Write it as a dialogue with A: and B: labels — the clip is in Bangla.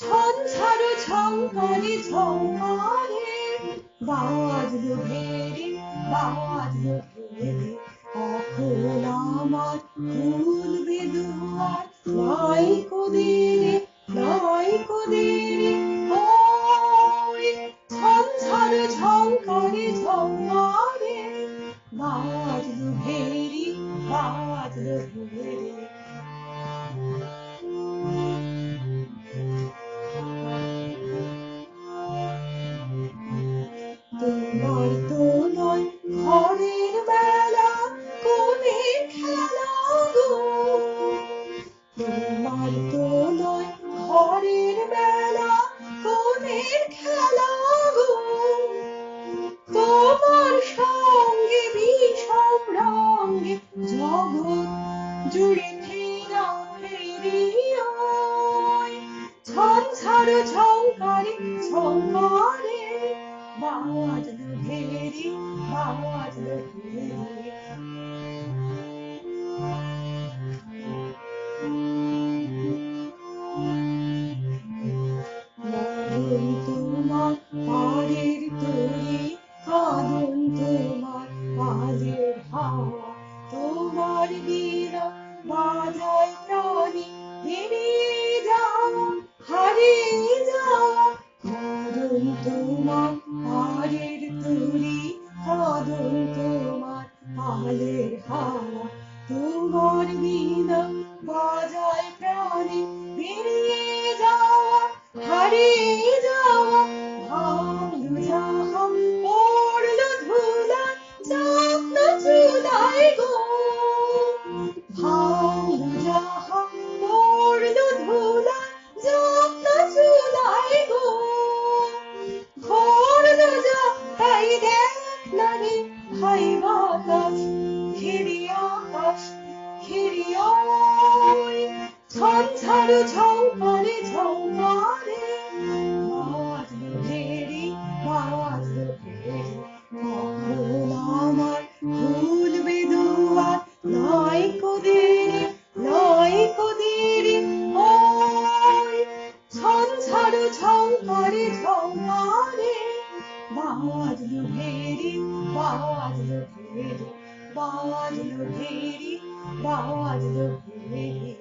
A: ঝঞ্ঝারু ঝঙ্কারে ঝঙ্কারে বাজলো ভেরি বাজলো ভেরি কখন আমার খুলবে দুয়ার নাইকো দেরি নাইকো দেরি ওই ঝঞ্ঝারু ঝঙ্কারে ঝঙ্কারে বাজলো ভেরি বাজলো ভেরি তোমার তো নয় ঘরের বেলা কোনের খেলা গো তোমার তো নয় ঘরের বেলা কোনের খেলা গো তোমার সঙ্গে বিষম রঙে জগৎ জুড়ে ফেরা ফেরিও ঝঞ্ঝারু ঝঙ্কারে ঝঙ্কারে বাজলো ভেরি বাজলো ভেরি মরণ তোমার পাড়ের তরি কাঁদন তোমার পালের হাওয়া তোমার বীণা বাজায় প্রাণী বেরিয়ে যাওয়া হারিয়ে যাওয়া মরণ তোমার পাড়ের তরি কাঁদন তোমার পালের হাওয়া তোমার বীণা বাজায় প্রাণী বেরিয়ে যাওয়া হারিয়ে যাওয়া ভাঙলো জাহান পড়লো ধুলা চাঁদ চুলায় গো ভাঙলো জাহান পড়লো ধুলা চাঁদ চুলায় গো ঘোরলো যা তাই দেখ না রে ভাই বাতাস ঘিরি আকাশ ঘিরি ওই ঝঞ্ঝারু ঝঙ্কারে ঝঙ্কারে বাজলো ভেরি বাজলো ভেরি কখন আমার খুলবে দুয়ার নাইকো দেরি নাইকো দেরি ওই ঝঞ্ঝারু ঝঙ্কারে ঝঙ্কারে বাজলো ভেরি বাজলো ভেরি বাজলো ভেরি বাজলো ভেরি